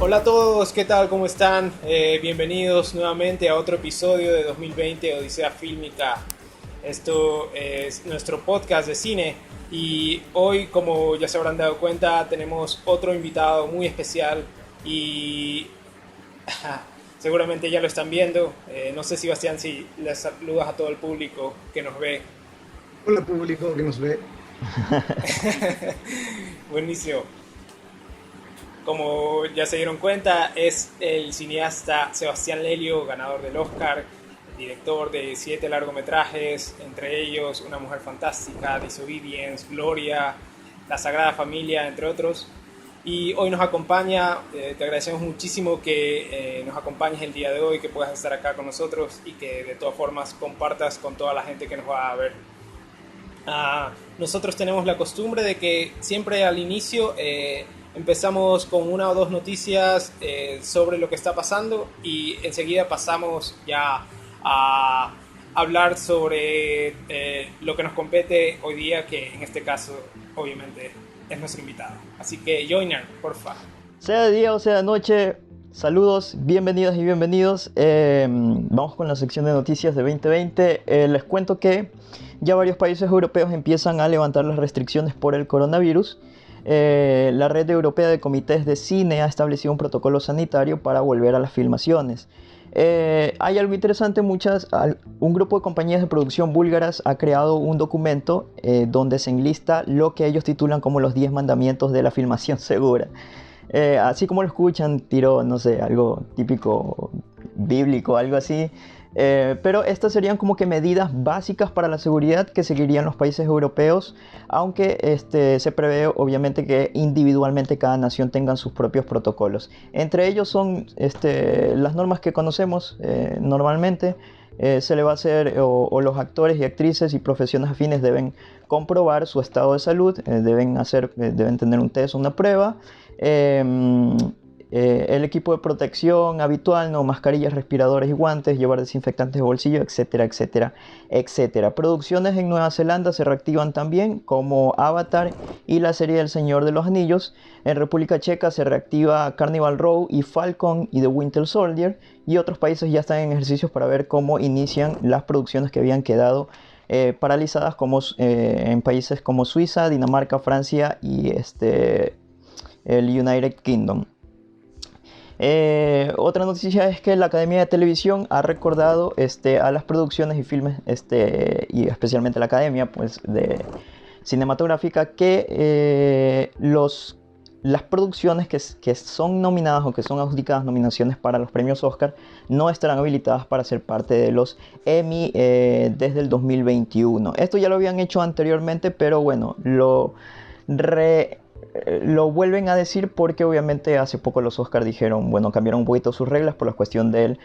Hola a todos, ¿qué tal? ¿Cómo están? Bienvenidos nuevamente a otro episodio de 2020 Odisea Fílmica. Esto es nuestro podcast de cine y hoy, como ya se habrán dado cuenta, tenemos otro invitado muy especial y seguramente ya lo están viendo. No sé, Sebastián, si les saludas a todo el público que nos ve. Hola público que nos ve. Buenísimo. Como ya se dieron cuenta, es el cineasta Sebastián Lelio, ganador del Oscar, director de 7 largometrajes, entre ellos Una mujer fantástica, Disobedience, Gloria, La Sagrada Familia, entre otros. Y hoy nos acompaña, te agradecemos muchísimo que nos acompañes el día de hoy, que puedas estar acá con nosotros y que de todas formas compartas con toda la gente que nos va a ver. Nosotros tenemos la costumbre de que siempre al inicio empezamos con una o dos noticias sobre lo que está pasando y enseguida pasamos ya a hablar sobre lo que nos compete hoy día, que en este caso obviamente es nuestro invitado. Así que Joiner, porfa. Sea de día o sea de noche, saludos, bienvenidas y bienvenidos. Vamos con la sección de noticias de 2020. Les cuento que ya varios países europeos empiezan a levantar las restricciones por el coronavirus. La Red Europea de Comités de Cine ha establecido un protocolo sanitario para volver a las filmaciones. Hay algo interesante, un grupo de compañías de producción búlgaras ha creado un documento donde se enlista lo que ellos titulan como los 10 mandamientos de la filmación segura. Así como lo escuchan, tiro, no sé, algo típico bíblico, algo así. Pero estas serían como que medidas básicas para la seguridad que seguirían los países europeos, aunque se prevé obviamente que individualmente cada nación tenga sus propios protocolos. Entre ellos son las normas que conocemos normalmente. Se le va a hacer, o los actores y actrices y profesiones afines deben comprobar su estado de salud, deben tener un test o una prueba. Eh, el equipo de protección habitual, ¿no? Mascarillas, respiradores y guantes, llevar desinfectantes de bolsillo, etcétera, etcétera, etcétera. Producciones en Nueva Zelanda se reactivan también, como Avatar y la serie del Señor de los Anillos. En República Checa se reactiva Carnival Row y Falcon y The Winter Soldier. Y otros países ya están en ejercicios para ver cómo inician las producciones que habían quedado paralizadas, en países como Suiza, Dinamarca, Francia y el United Kingdom. Otra noticia es que la Academia de Televisión ha recordado a las producciones y filmes, y especialmente la Academia pues, de Cinematográfica, que las producciones que son nominadas o que son adjudicadas nominaciones para los premios Oscar no estarán habilitadas para ser parte de los Emmy desde el 2021. Esto ya lo habían hecho anteriormente, pero bueno, lo vuelven a decir porque obviamente hace poco los Oscars dijeron, bueno, cambiaron un poquito sus reglas por la cuestión del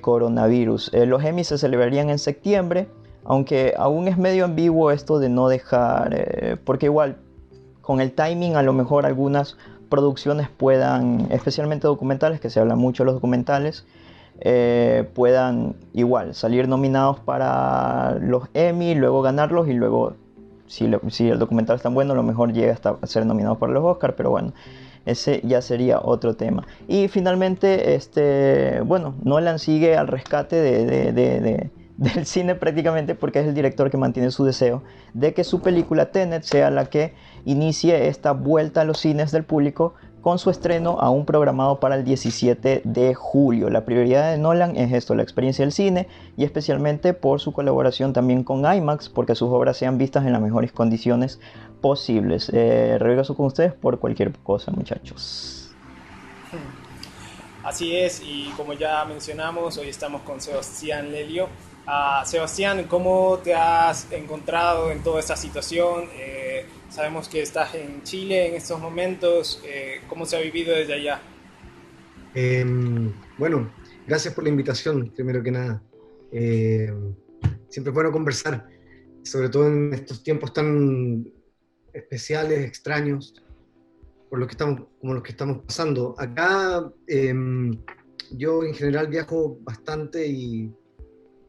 coronavirus. Los Emmy se celebrarían en septiembre, aunque aún es medio ambiguo esto de no dejar, porque igual con el timing a lo mejor algunas producciones puedan, especialmente documentales, que se habla mucho de los documentales, puedan igual salir nominados para los Emmy, luego ganarlos y luego si el documental es tan bueno, a lo mejor llega hasta a ser nominado para los Oscars, pero bueno, ese ya sería otro tema. Y finalmente, bueno, Nolan sigue al rescate del cine prácticamente porque es el director que mantiene su deseo de que su película Tenet sea la que inicie esta vuelta a los cines del público con su estreno aún programado para el 17 de julio. La prioridad de Nolan es esto, la experiencia del cine y especialmente por su colaboración también con IMAX, porque sus obras sean vistas en las mejores condiciones posibles. Regreso con ustedes por cualquier cosa, muchachos. Así es, y como ya mencionamos, hoy estamos con Sebastián Lelio. Sebastián, ¿cómo te has encontrado en toda esta situación? Sabemos que estás en Chile en estos momentos. ¿Cómo se ha vivido desde allá? Bueno, gracias por la invitación, primero que nada. Eh, Siempre es bueno conversar, sobre todo en estos tiempos tan especiales, extraños, como los que estamos pasando. Acá yo en general viajo bastante y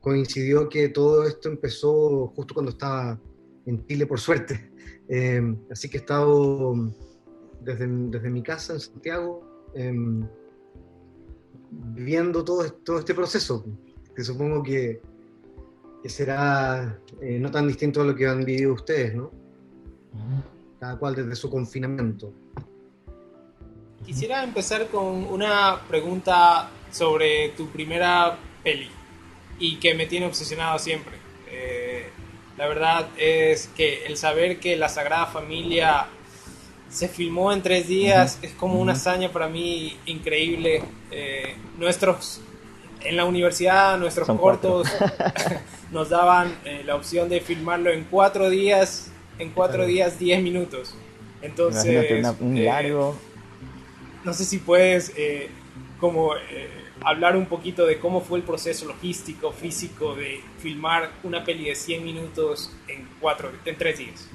coincidió que todo esto empezó justo cuando estaba en Chile, por suerte. Así que he estado desde mi casa en Santiago, viviendo todo este proceso, que supongo que será no tan distinto a lo que han vivido ustedes, ¿no? Cada cual desde su confinamiento. Quisiera empezar con una pregunta sobre tu primera peli y que me tiene obsesionado siempre. La verdad es que el saber que La Sagrada Familia se filmó en 3 días es como una hazaña para mí increíble. En la universidad, nuestros Son cortos nos daban la opción de filmarlo en 4 días, 10 minutos. Imagínate Entonces, un largo. no sé si puedes hablar un poquito de cómo fue el proceso logístico, físico de filmar una peli de 100 minutos en 3 días.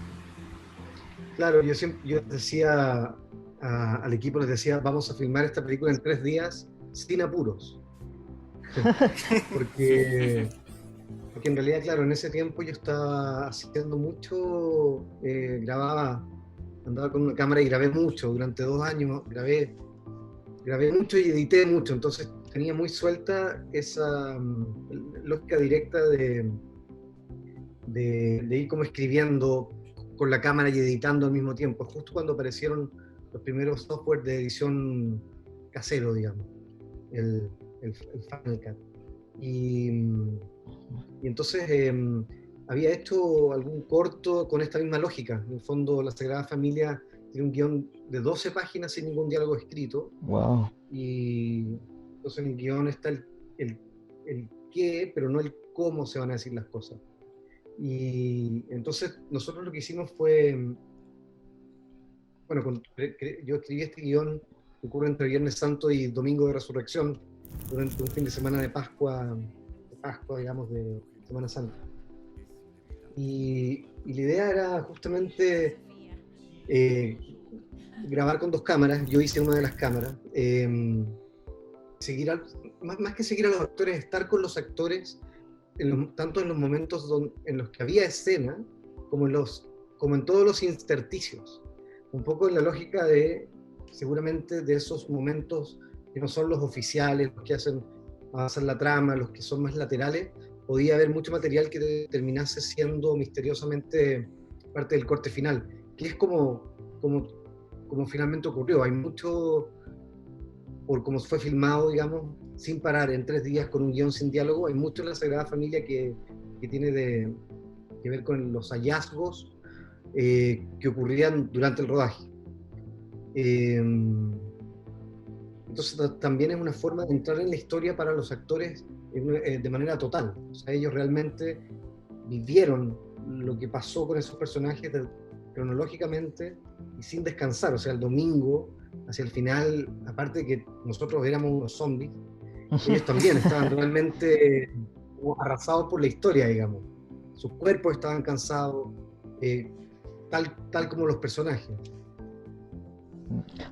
Claro, yo decía al equipo, les decía, vamos a filmar esta película en 3 días sin apuros. porque en realidad, claro, en ese tiempo yo estaba haciendo mucho, andaba con una cámara y grabé mucho, durante 2 años grabé mucho y edité mucho, entonces tenía muy suelta esa lógica directa de ir como escribiendo con la cámara y editando al mismo tiempo, justo cuando aparecieron los primeros software de edición casero, digamos, el Final Cut. Y entonces había hecho algún corto con esta misma lógica. En el fondo, La Sagrada Familia tiene un guión de 12 páginas sin ningún diálogo escrito. Wow. Y entonces en el guión está el qué, pero no el cómo se van a decir las cosas. Y entonces nosotros lo que hicimos fue, bueno, yo escribí este guión que ocurre entre Viernes Santo y Domingo de Resurrección, durante un fin de semana de Pascua, digamos, de Semana Santa. Y la idea era justamente grabar con 2 cámaras. Yo hice una de las cámaras, más que seguir a los actores, estar con los actores tanto en los momentos en los que había escena como en todos los intersticios, un poco en la lógica seguramente de esos momentos que no son los oficiales, los que hacen avanzar la trama, los que son más laterales. Podía haber mucho material que terminase siendo misteriosamente parte del corte final, que es como finalmente ocurrió. Hay mucho, por cómo fue filmado, digamos, sin parar, en 3 días, con un guión sin diálogo. Hay mucho en La Sagrada Familia que tiene que ver con los hallazgos que ocurrían durante el rodaje. Entonces también es una forma de entrar en la historia para los actores de manera total. O sea, ellos realmente vivieron lo que pasó con esos personajes cronológicamente y sin descansar. O sea, el domingo, hacia el final, aparte de que nosotros éramos unos zombies, ellos también estaban realmente arrasados por la historia, digamos. Sus cuerpos estaban cansados, tal como los personajes.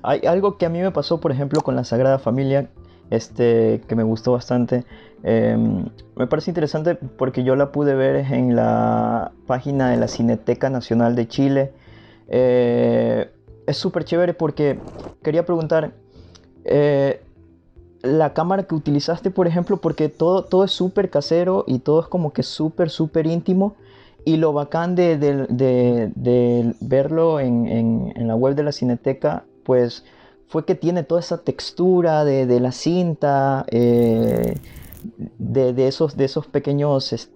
Hay algo que a mí me pasó, por ejemplo, con La Sagrada Familia, que me gustó bastante. Me parece interesante porque yo la pude ver en la página de la Cineteca Nacional de Chile. Es súper chévere porque quería preguntar, la cámara que utilizaste, por ejemplo, porque todo es súper casero y todo es como que súper íntimo. Y lo bacán de verlo en la web de la Cineteca, pues fue que tiene toda esa textura de la cinta, de esos pequeños,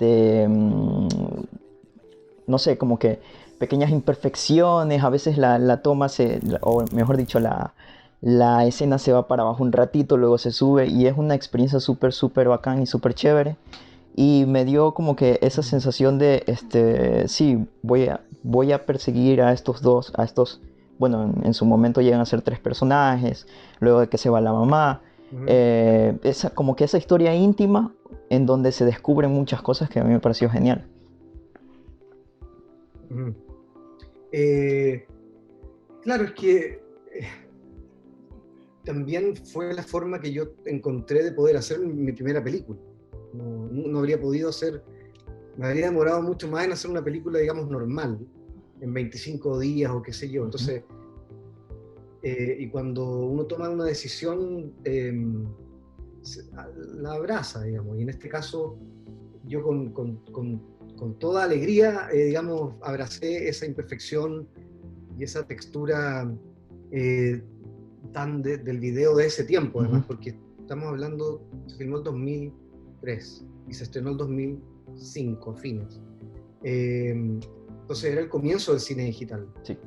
no sé, como que pequeñas imperfecciones. A veces la toma o mejor dicho, la escena se va para abajo un ratito, luego se sube y es una experiencia súper bacán y súper chévere. Y me dio como que esa sensación de, sí, voy a perseguir a estos dos, bueno, en su momento llegan a ser 3 personajes, luego de que se va la mamá. Como que esa historia íntima en donde se descubren muchas cosas que a mí me pareció genial. Claro, es que también fue la forma que yo encontré de poder hacer mi primera película. No habría podido hacer, me habría demorado mucho más en hacer una película, digamos, normal, en 25 días o qué sé yo. Entonces, y cuando uno toma una decisión, la abraza, digamos, y en este caso yo con toda alegría, digamos, abracé esa imperfección y esa textura del video de ese tiempo, además, porque estamos hablando, se filmó en 2003 y se estrenó en 2005, a fines. Entonces era el comienzo del cine digital. Sí.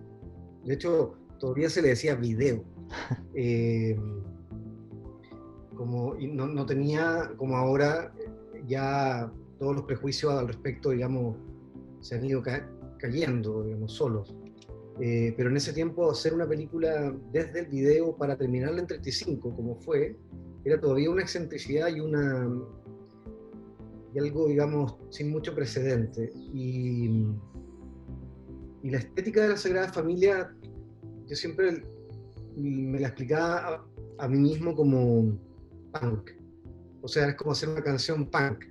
De hecho, todavía se le decía video. Y no tenía, como ahora, ya todos los prejuicios al respecto, digamos, se han ido cayendo, digamos, solos. Pero en ese tiempo hacer una película desde el video para terminarla en 35, como fue, era todavía una excentricidad y algo, digamos, sin mucho precedente. Y la estética de la Sagrada Familia, yo siempre me la explicaba a mí mismo como punk. O sea, es como hacer una canción punk,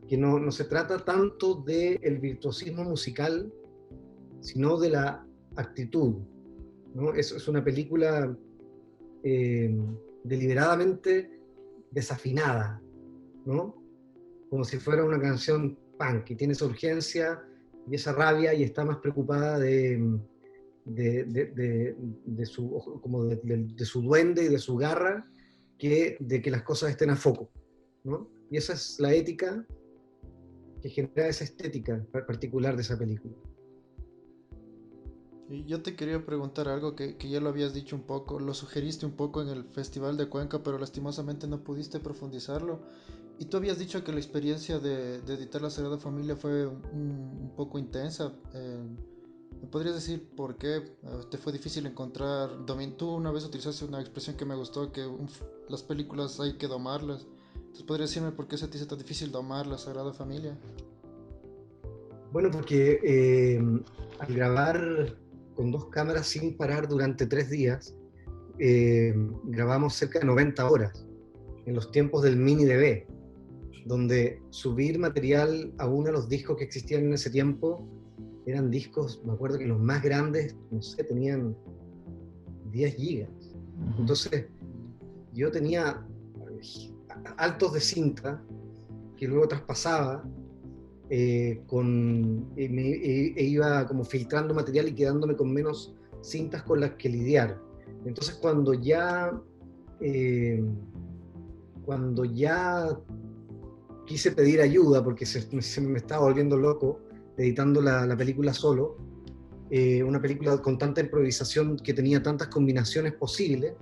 que no se trata tanto del virtuosismo musical, sino de la actitud, ¿no? Es una película deliberadamente desafinada, ¿no? Como si fuera una canción punk, y tiene esa urgencia y esa rabia, y está más preocupada de su duende y de su garra, que de que las cosas estén a foco, ¿no? Y esa es la ética que genera esa estética particular de esa película. Y yo te quería preguntar algo que ya lo habías dicho un poco, lo sugeriste un poco en el Festival de Cuenca, pero lastimosamente no pudiste profundizarlo. Y tú habías dicho que la experiencia de editar La Sagrada Familia fue un poco intensa. ¿Me podrías decir por qué te fue difícil encontrar? Tú una vez utilizaste una expresión que me gustó, que las películas hay que domarlas. Entonces, ¿podrías decirme por qué se te hizo tan difícil domar La Sagrada Familia? Bueno, porque al grabar con 2 cámaras sin parar durante 3 días, grabamos cerca de 90 horas, en los tiempos del mini DV, donde subir material aún a los discos que existían en ese tiempo eran discos, me acuerdo que los más grandes, no sé, tenían 10 gigas. Entonces, yo tenía altos de cinta que luego traspasaba iba como filtrando material y quedándome con menos cintas con las que lidiar. Entonces, cuando ya quise pedir ayuda, porque se me estaba volviendo loco editando la película solo, una película con tanta improvisación que tenía tantas combinaciones posibles,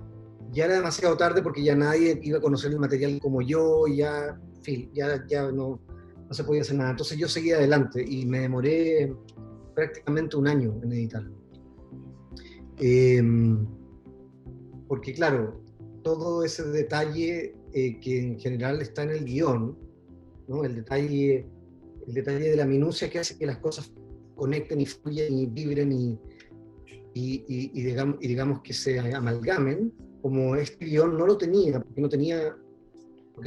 ya era demasiado tarde, porque ya nadie iba a conocer el material como yo, y ya no se podía hacer nada. Entonces yo seguí adelante y me demoré prácticamente un año en editarlo. Porque claro, todo ese detalle que en general está en el guión, ¿no? El detalle de la minucia que hace que las cosas conecten y fluyan y vibren y digamos que se amalgamen, como este guión no lo tenía, porque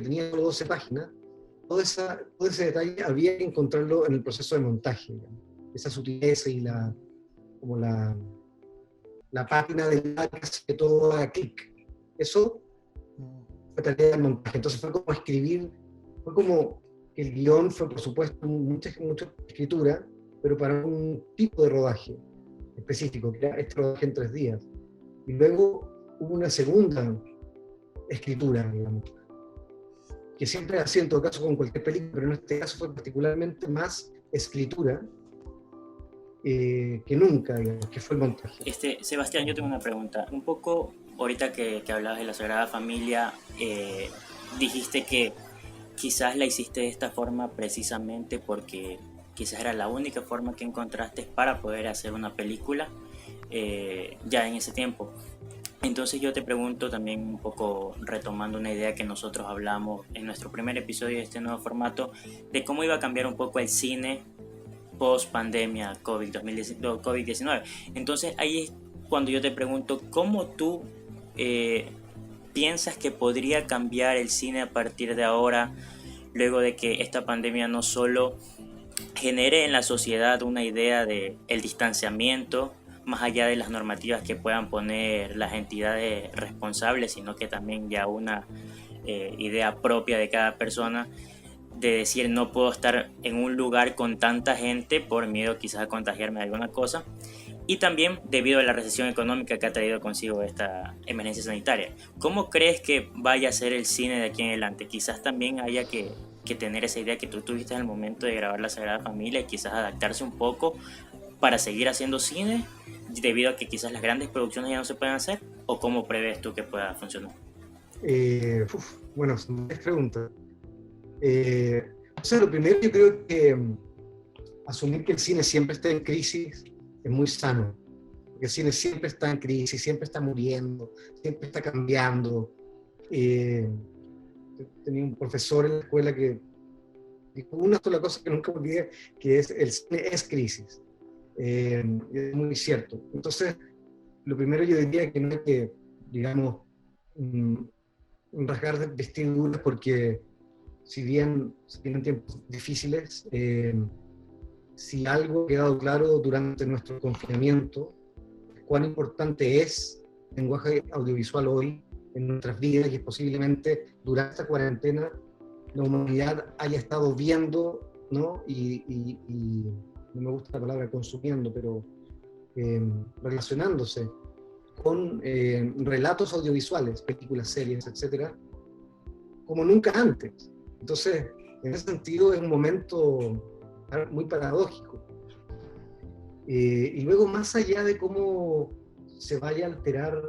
tenía solo 12 páginas. Todo ese detalle había que encontrarlo en el proceso de montaje, digamos. Esa sutileza y la página del lápiz, que todo haga clic. Eso fue tarea del montaje. Entonces fue como escribir, fue como que el guión fue, por supuesto, mucha escritura, pero para un tipo de rodaje específico, que era este rodaje en 3 días. Y luego hubo una segunda escritura, digamos, que siempre hacía en todo caso con cualquier película, pero en este caso fue particularmente más escritura que nunca, digamos, que fue el montaje. Sebastián, yo tengo una pregunta. Un poco, ahorita que hablabas de la Sagrada Familia, dijiste que quizás la hiciste de esta forma precisamente porque quizás era la única forma que encontraste para poder hacer una película ya en ese tiempo. Entonces yo te pregunto también, un poco retomando una idea que nosotros hablamos en nuestro primer episodio de este nuevo formato, de cómo iba a cambiar un poco el cine post pandemia COVID-19. Entonces ahí es cuando yo te pregunto, ¿cómo tú piensas que podría cambiar el cine a partir de ahora, luego de que esta pandemia no solo genere en la sociedad una idea de el distanciamiento, más allá de las normativas que puedan poner las entidades responsables, sino que también ya una idea propia de cada persona, de decir no puedo estar en un lugar con tanta gente por miedo quizás a contagiarme de alguna cosa, y también debido a la recesión económica que ha traído consigo esta emergencia sanitaria. ¿Cómo crees que vaya a ser el cine de aquí en adelante? Quizás también haya que tener esa idea que tú tuviste en el momento de grabar La Sagrada Familia y quizás adaptarse un poco para seguir haciendo cine debido a que quizás las grandes producciones ya no se pueden hacer, o cómo prevés tú que pueda funcionar. Bueno, son varias preguntas. O sea, lo primero, yo creo que asumir que el cine siempre está en crisis es muy sano, porque el cine siempre está en crisis, siempre está muriendo, siempre está cambiando. Tenía un profesor en la escuela que dijo una sola cosa que nunca olvidé, que es: el cine es crisis. Es muy cierto. Entonces, lo primero yo diría que no hay que, digamos, rasgar de vestiduras, porque si bien tienen tiempos difíciles, si algo ha quedado claro durante nuestro confinamiento, cuán importante es el lenguaje audiovisual hoy en nuestras vidas, y posiblemente durante esta cuarentena la humanidad haya estado viendo, ¿no? Y no me gusta la palabra consumiendo, pero relacionándose con relatos audiovisuales, películas, series, etcétera, como nunca antes. Entonces, en ese sentido es un momento muy paradójico. Y luego, más allá de cómo se vaya a alterar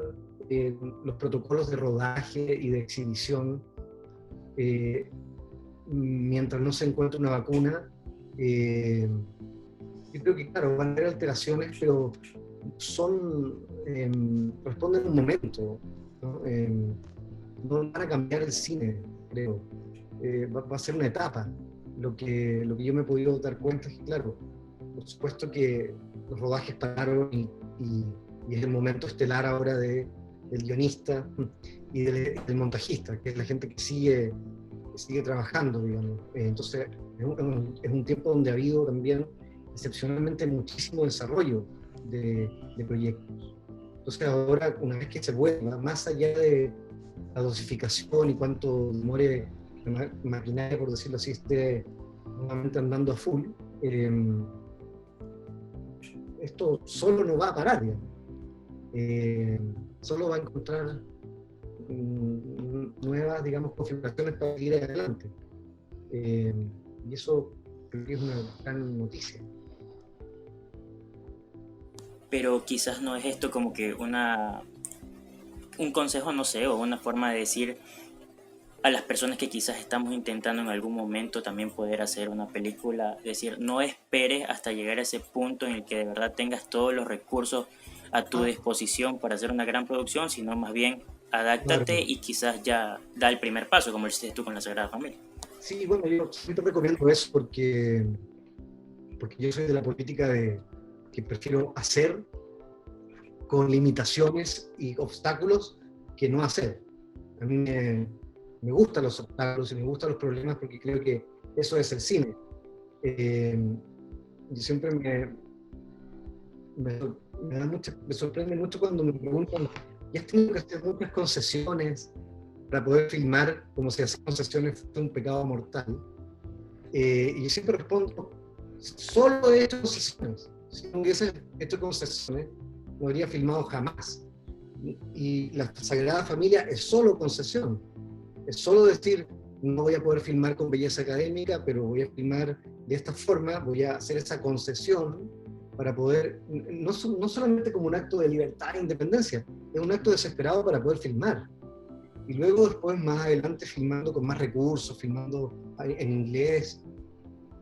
los protocolos de rodaje y de exhibición, mientras no se encuentre una vacuna, yo creo que, claro, van a haber alteraciones, pero responden a un momento, ¿no? No van a cambiar el cine, creo. Va a ser una etapa. Lo que yo me he podido dar cuenta es que, claro, por supuesto que los rodajes pararon y es el momento estelar ahora del guionista y del montajista, que es la gente que sigue trabajando, digamos. Entonces, es un tiempo donde ha habido también excepcionalmente muchísimo desarrollo de proyectos. Entonces, ahora, una vez que se vuelva, más allá de la dosificación y cuánto demore la maquinaria, por decirlo así, esté nuevamente andando a full, esto solo no va a parar, digamos. Solo va a encontrar nuevas, digamos, configuraciones para seguir adelante. Y eso creo que es una gran noticia. Pero quizás no es esto como que un consejo, no sé, o una forma de decir a las personas que quizás estamos intentando en algún momento también poder hacer una película, decir, no esperes hasta llegar a ese punto en el que de verdad tengas todos los recursos a tu disposición para hacer una gran producción, sino más bien adáptate, claro, y quizás ya da el primer paso, como lo hiciste tú con La Sagrada Familia. Sí, bueno, yo siempre recomiendo eso porque yo soy de la política de que prefiero hacer con limitaciones y obstáculos que no hacer. A mí me gustan los obstáculos y me gustan los problemas, porque creo que eso es el cine. Yo siempre me sorprende mucho cuando me preguntan: ¿ya has tenido que hacer muchas concesiones para poder filmar? Como si hacer concesiones fue un pecado mortal. Y yo siempre respondo: solo he hecho concesiones. Si no hubiese hecho concesiones, no habría filmado jamás. Y La Sagrada Familia es solo concesión. Es solo decir: no voy a poder filmar con belleza académica, pero voy a filmar de esta forma, voy a hacer esa concesión para poder, no solamente como un acto de libertad e independencia, es un acto desesperado para poder filmar. Y luego después, más adelante, filmando con más recursos, filmando en inglés,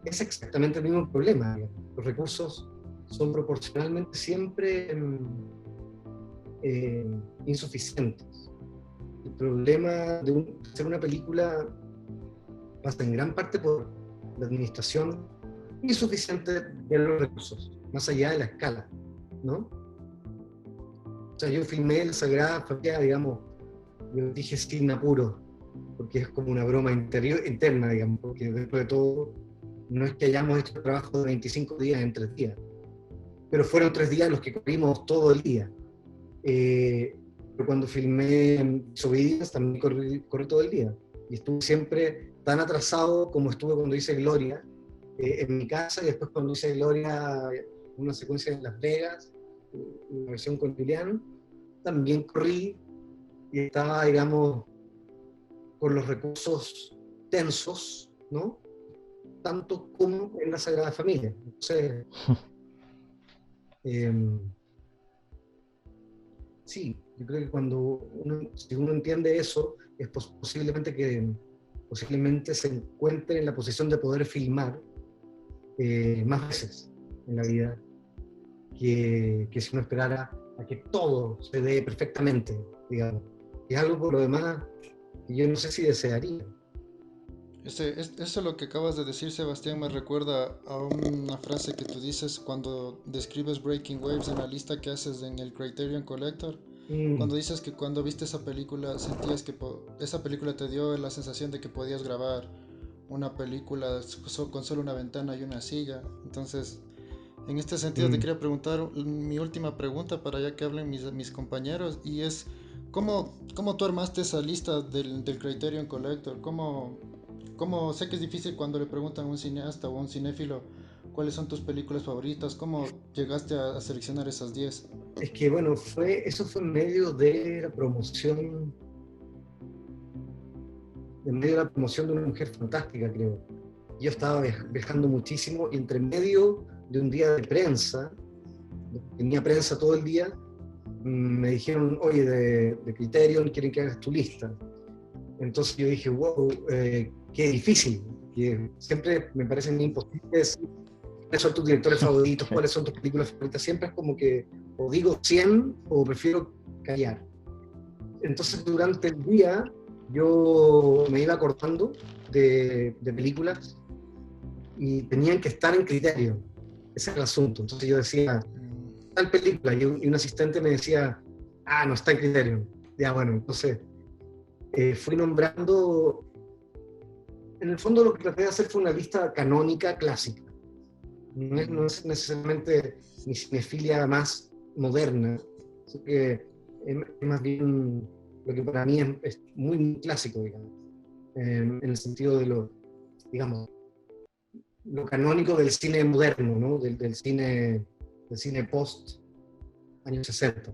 es exactamente el mismo problema. Los recursos son proporcionalmente siempre insuficientes. El problema de hacer una película pasa en gran parte por la administración insuficiente de los recursos, más allá de la escala, ¿no? O sea, yo filmé La Sagrada Familia, digamos, yo dije sin apuro, porque es como una broma interna, digamos, porque dentro de todo no es que hayamos hecho trabajo de 25 días en 3 días. pero fueron 3 días en los que corrimos todo el día. Pero cuando filmé Desobedience también corrí todo el día. Y estuve siempre tan atrasado como estuve cuando hice Gloria en mi casa, y después cuando hice Gloria, una secuencia en Las Vegas, una versión con Julián, también corrí y estaba, digamos, con los recursos tensos, ¿no? Tanto como en la Sagrada Familia. Entonces, sí, yo creo que si uno entiende eso, es posiblemente se encuentre en la posición de poder filmar más veces en la vida que si uno esperara a que todo se dé perfectamente, digamos. Es algo, por lo demás, que yo no sé si desearía. Eso lo que acabas de decir, Sebastián, me recuerda a una frase que tú dices cuando describes Breaking Waves en la lista que haces en el Criterion Collector. Cuando dices que cuando viste esa película sentías que esa película te dio la sensación de que podías grabar una película con solo una ventana y una silla. Entonces, en este sentido te quería preguntar mi última pregunta para ya que hablen mis compañeros, y es ¿cómo tú armaste esa lista del Criterion Collector? Sé que es difícil cuando le preguntan a un cineasta o a un cinéfilo cuáles son tus películas favoritas? ¿Cómo llegaste a seleccionar esas 10? Es que bueno, eso fue en medio de la promoción de Una Mujer Fantástica, creo. Yo estaba viajando muchísimo, y entre medio de un día de prensa, tenía prensa todo el día, me dijeron, oye, de Criterion quieren que hagas tu lista. Entonces yo dije, wow, qué difícil, que siempre me parecen imposibles. ¿Cuáles son tus directores favoritos? ¿Cuáles son tus películas favoritas? Siempre es como que o digo 100 o prefiero callar. Entonces durante el día yo me iba acordando de películas y tenían que estar en Criterion. Ese era el asunto. Entonces yo decía, tal película, y un asistente me decía, no está en Criterion. Ya bueno, entonces fui nombrando. En el fondo lo que traté de hacer fue una lista canónica clásica. No es necesariamente mi cinefilia más moderna, así que es más bien lo que para mí es muy clásico, digamos, en el sentido de digamos, lo canónico del cine moderno, ¿no? del cine post años 60.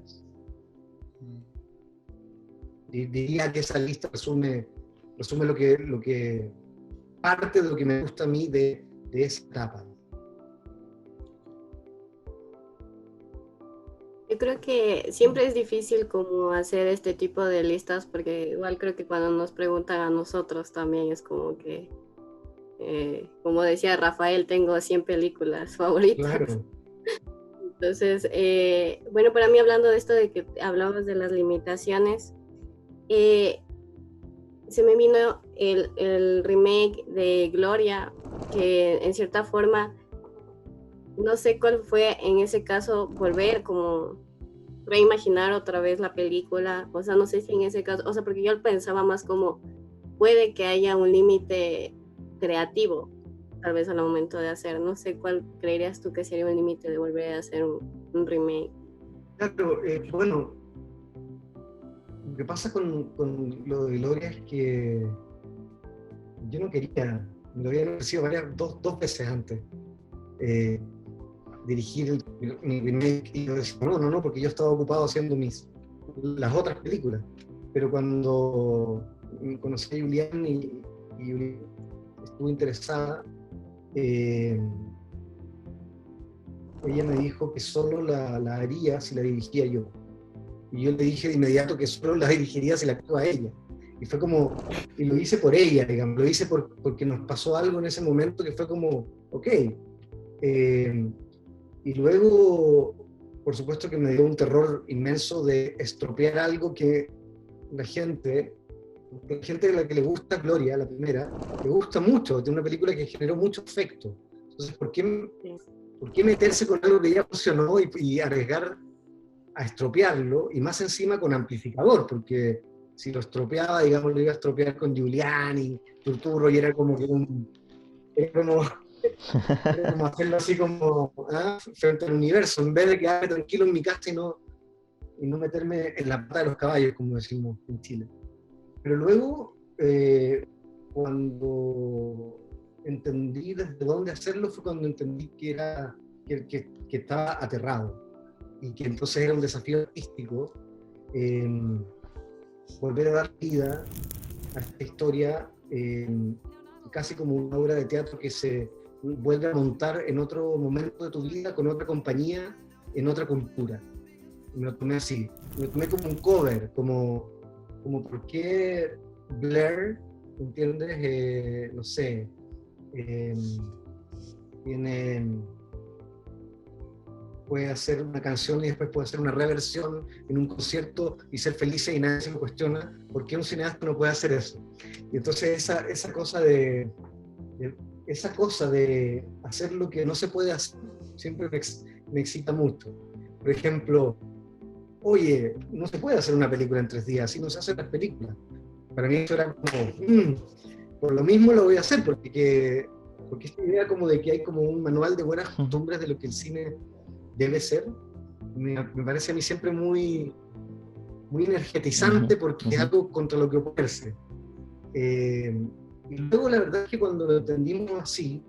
Diría que esa lista resume lo que parte de lo que me gusta a mí de esa etapa. Yo creo que siempre es difícil como hacer este tipo de listas, porque igual creo que cuando nos preguntan a nosotros también es como que, como decía Rafael, tengo 100 películas favoritas. Claro. Entonces, bueno, para mí, hablando de esto de que hablabas de las limitaciones, se me vino el remake de Gloria, que en cierta forma, no sé cuál fue en ese caso, volver como reimaginar otra vez la película, o sea, no sé si en ese caso, o sea, porque yo pensaba más como, puede que haya un límite creativo, tal vez al momento de hacer, no sé cuál creerías tú que sería un límite de volver a hacer un remake. Claro, bueno, lo que pasa con lo de Gloria es que yo no quería, me lo habían ofrecido dos veces antes, dirigir mi remake, y yo decía, no, porque yo estaba ocupado haciendo las otras películas. Pero cuando conocí a Julián y Julián estuvo interesada, ella me dijo que solo la haría si la dirigía yo. Y yo le dije de inmediato que solo la dirigiría si la actúa ella. Y fue como, y lo hice por ella, digamos, lo hice porque nos pasó algo en ese momento que fue como, ok. Y luego, por supuesto que me dio un terror inmenso de estropear algo que la gente a la que le gusta Gloria, la primera, le gusta mucho, de una película que generó mucho efecto. Entonces, ¿por qué meterse con algo que ya funcionó y arriesgar a estropearlo? Y más encima con amplificador, porque si lo estropeaba, digamos, lo iba a estropear con Giuliani, Turturro, y era como Era como hacerlo así como frente al universo, en vez de quedarme tranquilo en mi casa y no meterme en la pata de los caballos, como decimos en Chile. Pero luego, cuando entendí desde dónde hacerlo, fue cuando entendí que estaba aterrado y que entonces era un desafío artístico volver a dar vida a esta historia, casi como una obra de teatro que se vuelve a montar en otro momento de tu vida, con otra compañía, en otra cultura. Me lo tomé así, me lo tomé como un cover, como por qué Blair, ¿entiendes? No sé, puede hacer una canción y después puede hacer una reversión en un concierto y ser felices y nadie se me cuestiona por qué un cineasta no puede hacer eso. Y entonces esa cosa de hacer lo que no se puede hacer siempre me excita mucho. Por ejemplo, oye, no se puede hacer una película en 3 días, así no se hacen las películas. Para mí eso era como, por lo mismo lo voy a hacer, porque esta idea como de que hay como un manual de buenas costumbres de lo que el cine debe ser, me parece a mí siempre muy, muy energetizante, porque es algo contra lo que oponerse. Y luego la verdad es que cuando lo entendimos así,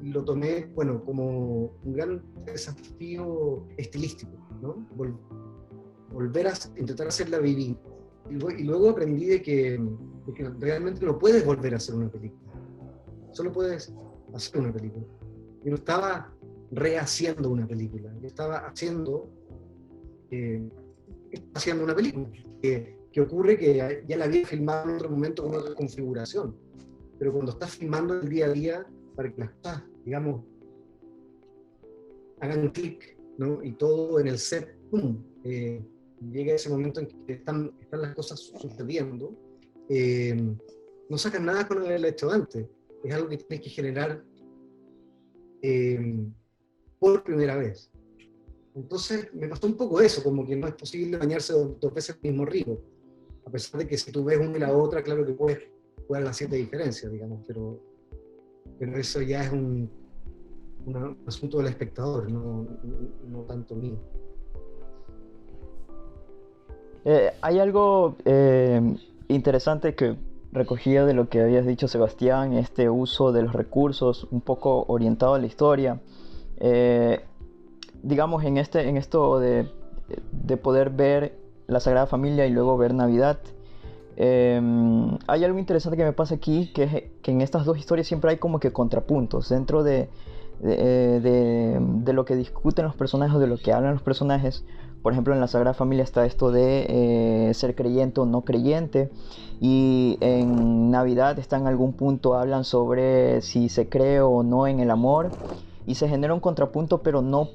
lo tomé, bueno, como un gran desafío estilístico, ¿no? Volver a intentar hacerla vivir. Y luego aprendí de que realmente no puedes volver a hacer una película. Solo puedes hacer una película. Yo no estaba rehaciendo una película, yo estaba haciendo una película. Que ocurre que ya la había filmado en otro momento con otra configuración. Pero cuando estás filmando el día a día, para que las cosas, digamos, hagan clic, ¿no? Y todo en el set, ¡pum! Llega ese momento en que están las cosas sucediendo, no sacas nada con haberlo hecho antes. Es algo que tienes que generar por primera vez. Entonces me pasó un poco eso, como que no es posible bañarse 2 veces en el mismo río, a pesar de que si tú ves una y la otra, claro que puedes haber las 7 diferencias, digamos, pero eso ya es un asunto del espectador, no tanto mío. Hay algo interesante que recogía de lo que habías dicho, Sebastián, este uso de los recursos un poco orientado a la historia. Digamos, en esto de poder ver la Sagrada Familia y luego ver Navidad, hay algo interesante que me pasa aquí, que es que en estas 2 historias siempre hay como que contrapuntos dentro de lo que discuten los personajes, de lo que hablan los personajes. Por ejemplo, en la Sagrada Familia está esto de ser creyente o no creyente, y en Navidad está en algún punto hablan sobre si se cree o no en el amor, y se genera un contrapunto, pero no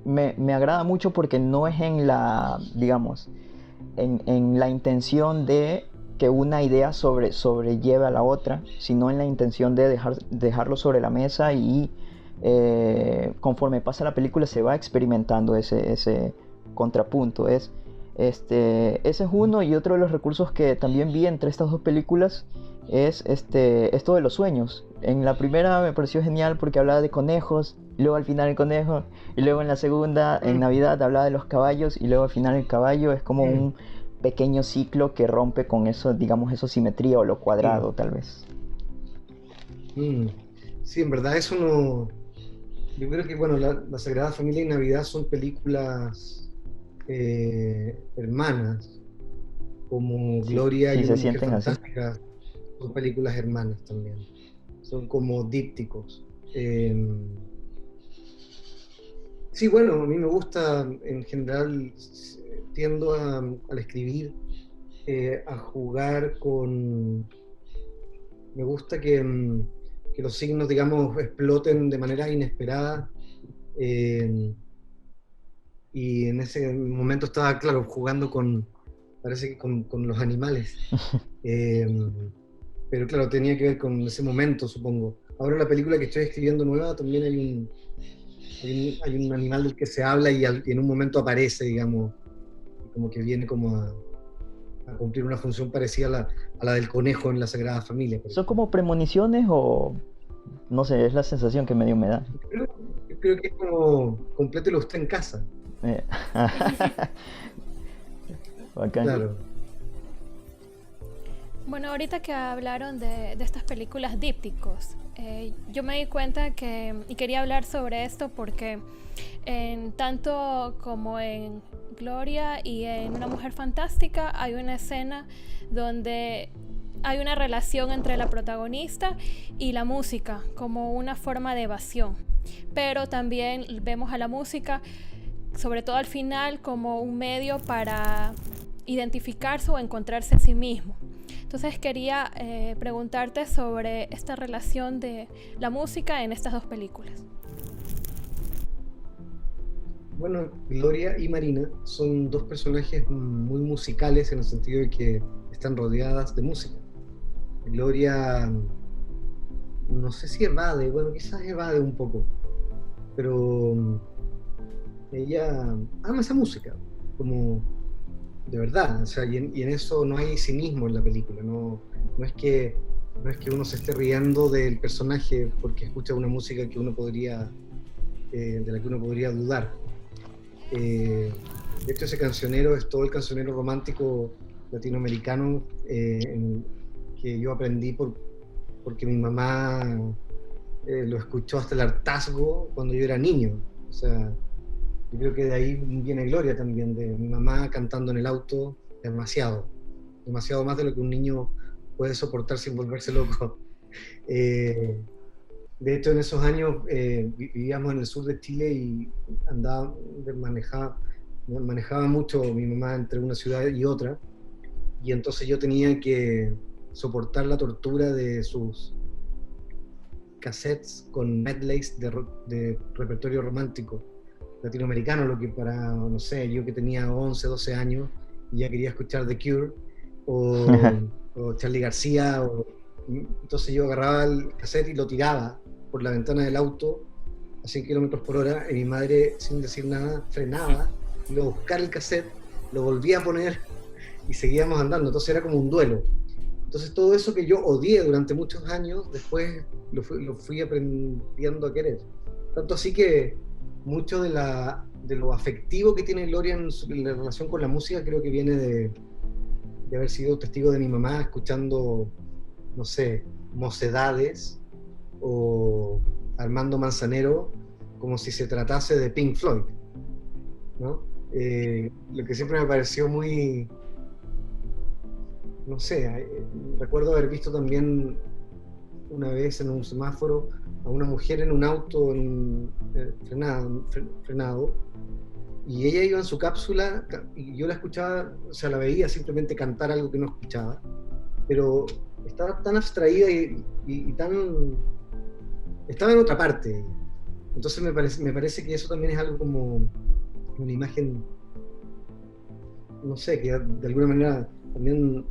me agrada mucho porque no es en la, digamos, en la intención de que una idea sobrelleve a la otra, sino en la intención de dejarlo sobre la mesa, y conforme pasa la película se va experimentando ese contrapunto. Ese es uno, y otro de los recursos que también vi entre estas 2 películas es esto de los sueños. En la primera me pareció genial porque hablaba de conejos, y luego al final el conejo, y luego en la segunda, en Navidad, hablaba de los caballos, y luego al final el caballo. Es como un pequeño ciclo que rompe con eso, digamos, eso simetría o lo cuadrado, tal vez. Sí, en verdad eso no... Yo creo que, bueno, la Sagrada Familia y Navidad son películas hermanas, como Gloria y se Una Mujer sienten Fantástica, así. Son películas hermanas también, son como dípticos. Sí, bueno, a mí me gusta, en general, tiendo al escribir, a jugar con... Me gusta que los signos, digamos, exploten de manera inesperada. Y en ese momento estaba, claro, jugando parece que con los animales. Pero claro, tenía que ver con ese momento, supongo. Ahora en la película que estoy escribiendo nueva también hay un animal del que se habla y en un momento aparece, digamos, como que viene como a cumplir una función parecida a la del conejo en la Sagrada Familia. ¿Son como premoniciones o no sé, es la sensación que medio me da? Yo creo que es como complételo usted en casa. Bacán. Claro. Bueno, ahorita que hablaron de estas películas dípticos, yo me di cuenta y quería hablar sobre esto porque tanto como en Gloria y en Una Mujer Fantástica hay una escena donde hay una relación entre la protagonista y la música como una forma de evasión, pero también vemos a la música, sobre todo al final, como un medio para identificarse o encontrarse a sí mismo. Entonces quería preguntarte sobre esta relación de la música en estas dos películas. Bueno, Gloria y Marina son dos personajes muy musicales en el sentido de que están rodeadas de música. Gloria, no sé si evade, bueno, quizás evade un poco, pero ella ama esa música, como de verdad, o sea, y en eso no hay cinismo en la película, no es que uno se esté riendo del personaje porque escucha una música que uno podría, de la que uno podría dudar. De hecho, ese cancionero es todo el cancionero romántico latinoamericano que yo aprendí porque mi mamá lo escuchó hasta el hartazgo cuando yo era niño. O sea, yo creo que de ahí viene Gloria también, de mi mamá cantando en el auto, demasiado más de lo que un niño puede soportar sin volverse loco. De hecho, en esos años vivíamos en el sur de Chile y manejaba mucho mi mamá entre una ciudad y otra, y entonces yo tenía que soportar la tortura de sus cassettes con medleys de repertorio romántico latinoamericano, lo que para, no sé, yo que tenía 11, 12 años y ya quería escuchar The Cure o Charly García, entonces yo agarraba el cassette y lo tiraba por la ventana del auto a 100 kilómetros por hora, y mi madre, sin decir nada, frenaba, iba a buscar el cassette, lo volvía a poner y seguíamos andando. Entonces era como un duelo. Entonces todo eso que yo odié durante muchos años, después lo fui aprendiendo a querer. Tanto así que mucho de lo afectivo que tiene Gloria en la relación con la música creo que viene de haber sido testigo de mi mamá escuchando, no sé, Mocedades o Armando Manzanero como si se tratase de Pink Floyd, ¿no? Lo que siempre me pareció muy, no sé, recuerdo haber visto también una vez en un semáforo a una mujer en un auto frenado, y ella iba en su cápsula y yo la escuchaba, o sea, la veía simplemente cantar algo que no escuchaba, pero estaba tan abstraída y tan... estaba en otra parte. Entonces me parece que eso también es algo como una imagen, no sé, que de alguna manera también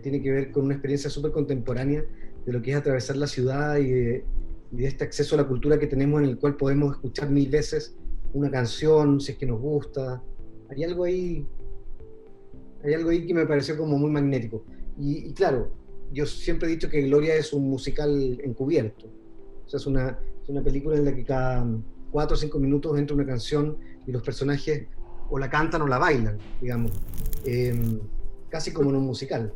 tiene que ver con una experiencia súper contemporánea de lo que es atravesar la ciudad y de este acceso a la cultura que tenemos, en el cual podemos escuchar 1000 veces una canción si es que nos gusta. Hay algo ahí que me pareció como muy magnético. Y claro, yo siempre he dicho que Gloria es un musical encubierto. O sea, es una película en la que cada 4 o 5 minutos entra una canción y los personajes o la cantan o la bailan, digamos. Casi como en un musical.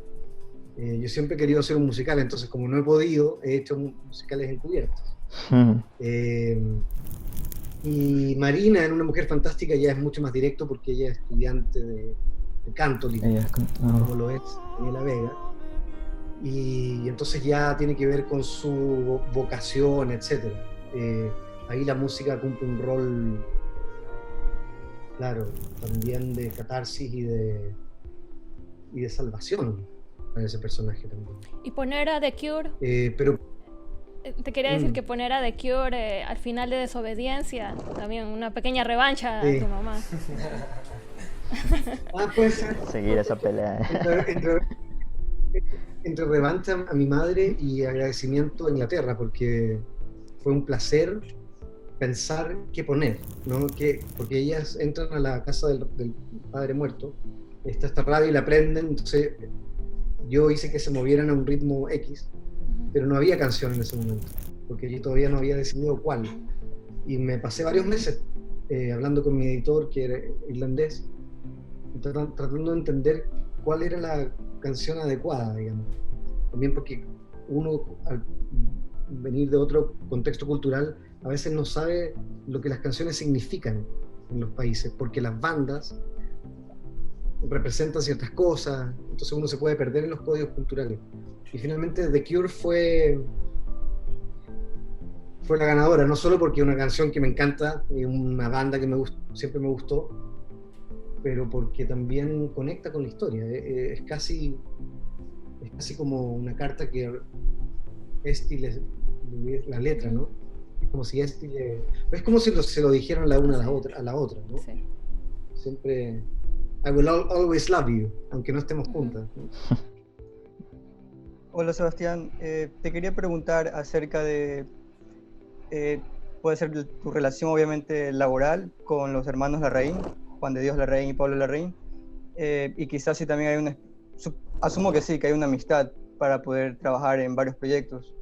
Yo siempre he querido hacer un musical, entonces como no he podido, he hecho musicales encubiertos. Y Marina, en Una Mujer Fantástica, ya es mucho más directo porque ella es estudiante de canto, como lo es Daniela Vega. Y entonces ya tiene que ver con su vocación, etc. Ahí la música cumple un rol, claro, también de catarsis y de salvación para ese personaje también. Y poner a The Cure, pero te quería decir que poner a The Cure al final de Desobediencia, también una pequeña revancha a tu mamá. Puede ser. Seguir esa pelea. Entre revancha a mi madre y agradecimiento a Inglaterra, porque fue un placer pensar qué poner, ¿no? Porque ellas entran a la casa del padre muerto, está esta radio y la prenden, entonces yo hice que se movieran a un ritmo X, pero no había canción en ese momento, porque yo todavía no había decidido cuál. Y me pasé varios meses hablando con mi editor, que era irlandés, tratando de entender cuál era la canción adecuada, digamos. También porque uno, al venir de otro contexto cultural, a veces no sabe lo que las canciones significan en los países, porque las bandas representan ciertas cosas, entonces uno se puede perder en los códigos culturales. Y finalmente The Cure fue la ganadora, no solo porque es una canción que me encanta, y una banda que siempre me gustó, pero porque también conecta con la historia. Es casi como una carta que Esti la letra, ¿no? Es como si Esti es como si se lo dijeran la una a la otra, ¿no? Sí. Siempre I will always love you, aunque no estemos juntas, ¿no? Hola Sebastián, te quería preguntar acerca de, puede ser tu relación obviamente laboral con los hermanos Larraín, Juan de Dios Larraín y Pablo Larraín, y quizás si también hay asumo que sí, que hay una amistad para poder trabajar en varios proyectos,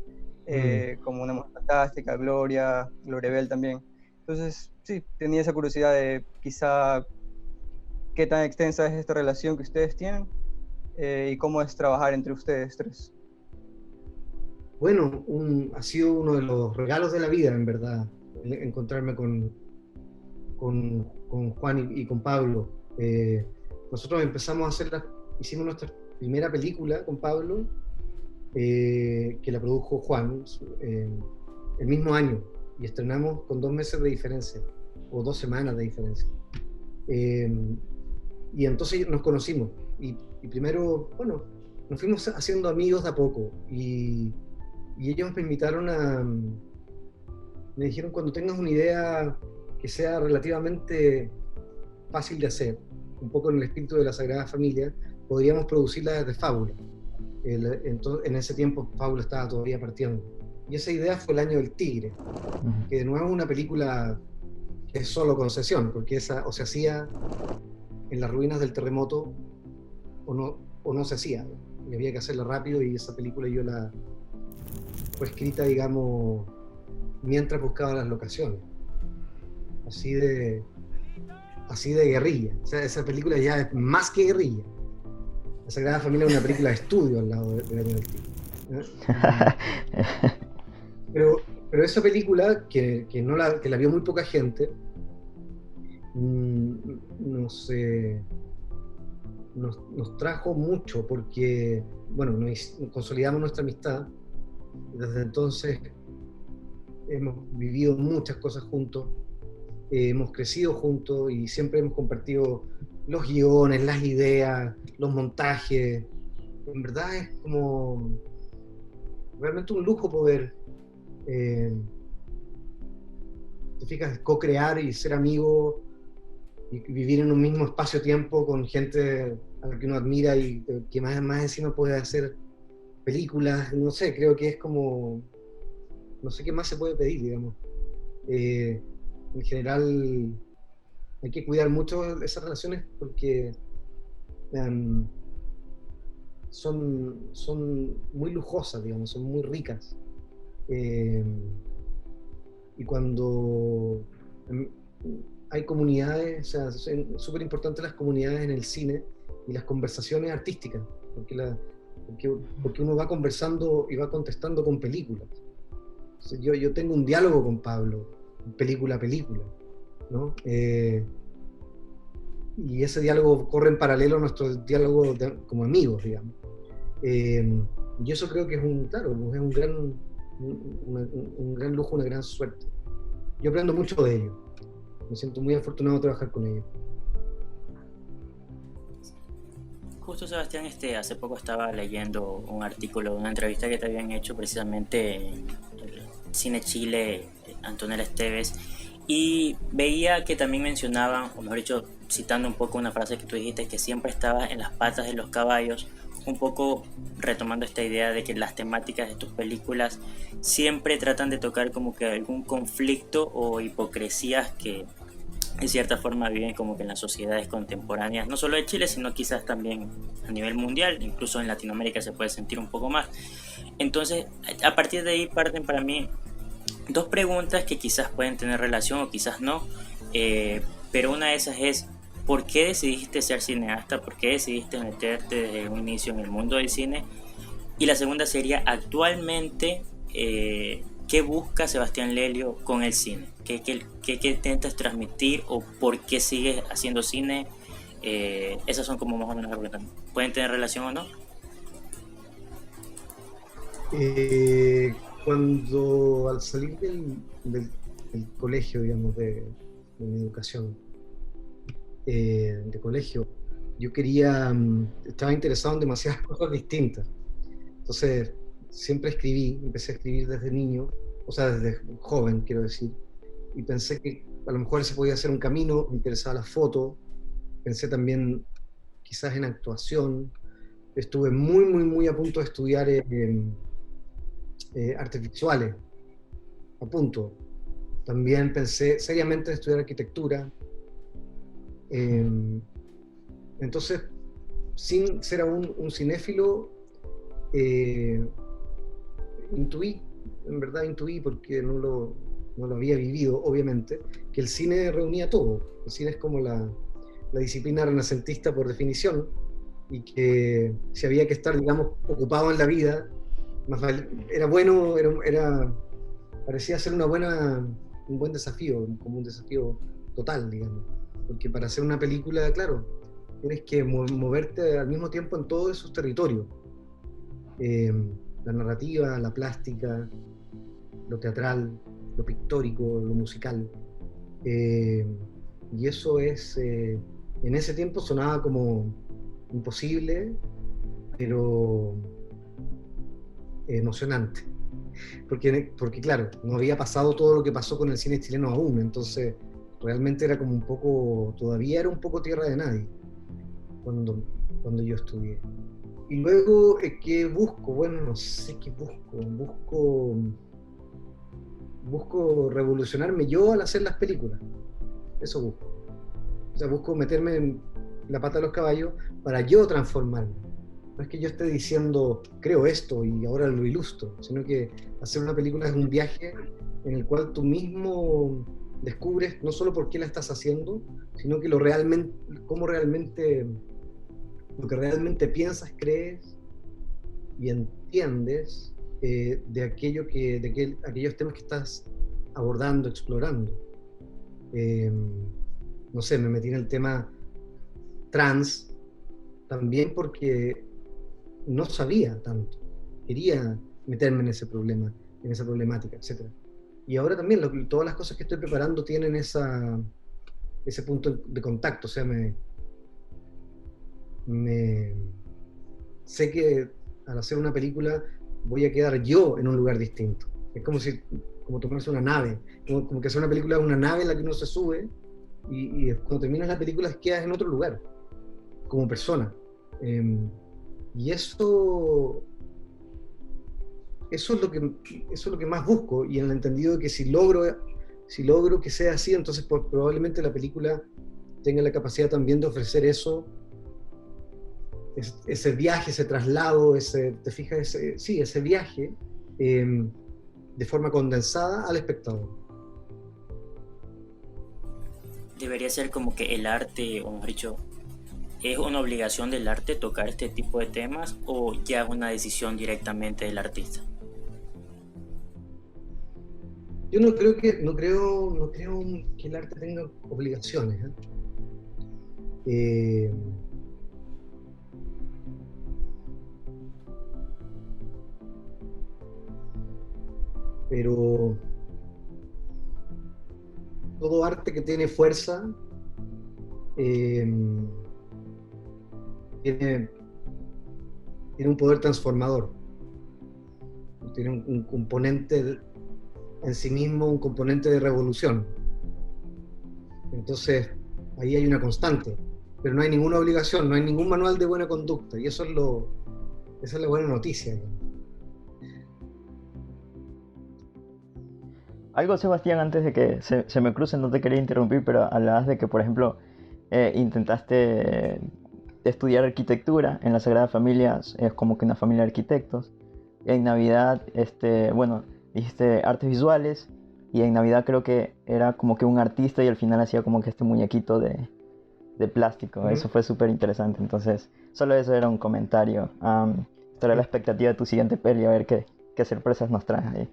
como Una Mujer Fantástica, Gloriabel también. Entonces, sí, tenía esa curiosidad de quizá qué tan extensa es esta relación que ustedes tienen y cómo es trabajar entre ustedes tres. Bueno, ha sido uno de los regalos de la vida, en verdad, encontrarme con Juan y con Pablo. Nosotros hicimos nuestra primera película con Pablo, que la produjo Juan el mismo año, y estrenamos con 2 meses de diferencia, o 2 semanas de diferencia. Y entonces nos conocimos, y primero, bueno, nos fuimos haciendo amigos de a poco, y ellos me invitaron me dijeron, cuando tengas una idea que sea relativamente fácil de hacer, un poco en el espíritu de la Sagrada Familia, podríamos producirla desde Fábula. En ese tiempo Fábula estaba todavía partiendo. Y esa idea fue El Año del Tigre, que de nuevo es una película que es solo concesión, porque esa o se hacía en las ruinas del terremoto o no se hacía. Y había que hacerla rápido, y esa película fue escrita, digamos, mientras buscaba las locaciones. Así de guerrilla. O sea, esa película ya es más que guerrilla. La Sagrada Familia es una película de estudio al lado de Año del Tigre, ¿no? Pero esa película, que la vio muy poca gente, nos trajo mucho, porque, bueno, nos consolidamos nuestra amistad. Desde entonces hemos vivido muchas cosas juntos, hemos crecido juntos y siempre hemos compartido los guiones, las ideas, los montajes. En verdad es como realmente un lujo poder, te fijas, co-crear y ser amigo y vivir en un mismo espacio-tiempo con gente a la que uno admira y que más encima puede hacer películas. No sé, creo que es como, no sé qué más se puede pedir, digamos. En general hay que cuidar mucho esas relaciones, porque son muy lujosas, digamos, son muy ricas. Y cuando hay comunidades, o sea, son súper importantes las comunidades en el cine y las conversaciones artísticas, porque uno va conversando y va contestando con películas. O sea, yo tengo un diálogo con Pablo, película a película, ¿no? Y ese diálogo corre en paralelo a nuestro diálogo como amigos, digamos. Y eso creo que es un gran lujo, una gran suerte. Yo aprendo mucho de ellos. Me siento muy afortunado de trabajar con ellos. Justo, Sebastián, hace poco estaba leyendo un artículo, una entrevista que te habían hecho precisamente en Cine Chile, Antonella Esteves, y veía que también mencionaban, o mejor dicho, citando un poco una frase que tú dijiste, que siempre estabas en las patas de los caballos un poco retomando esta idea de que las temáticas de tus películas siempre tratan de tocar como que algún conflicto o hipocresías que en cierta forma viven como que en las sociedades contemporáneas, no solo de Chile, sino quizás también a nivel mundial, incluso en Latinoamérica se puede sentir un poco más. Entonces, a partir de ahí parten para mí dos preguntas que quizás pueden tener relación o quizás no, pero una de esas es: ¿por qué decidiste ser cineasta? ¿Por qué decidiste meterte desde un inicio en el mundo del cine? Y la segunda sería, actualmente, ¿qué busca Sebastián Lelio con el cine? ¿Qué intentas transmitir o por qué sigues haciendo cine? Esas son como más o menos las preguntas. ¿Pueden tener relación o no? Cuando al salir del colegio, digamos, de mi educación, de colegio, yo estaba interesado en demasiadas cosas distintas. Entonces, siempre empecé a escribir desde niño, o sea, desde joven, quiero decir, y pensé que a lo mejor ese podía ser un camino. Me interesaba la foto, pensé también quizás en actuación. Estuve muy, muy, muy a punto de estudiar artes visuales, a punto. También pensé seriamente en estudiar arquitectura. Entonces, sin ser aún un cinéfilo, en verdad intuí, porque no lo había vivido, obviamente, que el cine reunía todo. El cine es como la disciplina renacentista por definición, y que si había que estar, digamos, ocupado en la vida, era bueno, parecía ser un buen desafío, como un desafío total, digamos. Porque para hacer una película, claro, tienes que moverte al mismo tiempo en todos esos territorios. La narrativa, la plástica, lo teatral, lo pictórico, lo musical. Y eso en ese tiempo sonaba como imposible, pero emocionante. Porque claro, no había pasado todo lo que pasó con el cine chileno aún, entonces realmente era como todavía era un poco tierra de nadie cuando yo estudié. Y luego, ¿qué busco? Bueno, no sé qué busco. Busco revolucionarme yo al hacer las películas. Eso busco. O sea, busco meterme en la pata de los caballos para yo transformarme. No es que yo esté diciendo, creo esto y ahora lo ilustro, sino que hacer una película es un viaje en el cual tú mismo descubres no solo por qué la estás haciendo, sino que lo que realmente piensas, crees y entiendes de aquellos temas que estás abordando, explorando. No sé, me metí en el tema trans también porque no sabía tanto, quería meterme en ese problema, en esa problemática, etc. Y ahora también todas las cosas que estoy preparando tienen ese punto de contacto. O sea, sé que al hacer una película voy a quedar yo en un lugar distinto. Es como tomarse una nave, como que hacer una película es una nave en la que uno se sube y cuando terminas la película quedas en otro lugar, como persona. Y eso es lo que más busco, y en el entendido de que si logro que sea así, entonces probablemente la película tenga la capacidad también de ofrecer eso, ese viaje, ese traslado, ¿te fijas? Ese viaje de forma condensada al espectador. Debería ser como que el arte, o mejor dicho, ¿es una obligación del arte tocar este tipo de temas o ya es una decisión directamente del artista? Yo no creo que el arte tenga obligaciones. Pero todo arte que tiene fuerza tiene un poder transformador, tiene un componente en sí mismo, un componente de revolución. Entonces ahí hay una constante, pero no hay ninguna obligación, no hay ningún manual de buena conducta, y eso es lo Esa es la buena noticia, digamos. Algo, Sebastián, antes de que se me cruce, no te quería interrumpir, pero hablabas de que, por ejemplo, intentaste estudiar arquitectura en la Sagrada Familia, es como que una familia de arquitectos. En Navidad, bueno, dijiste artes visuales, y en Navidad creo que era como que un artista y al final hacía como que este muñequito de plástico. Eso fue súper interesante. Entonces, solo eso era un comentario. Estaré a la expectativa de tu siguiente peli, a ver qué sorpresas nos traes ahí.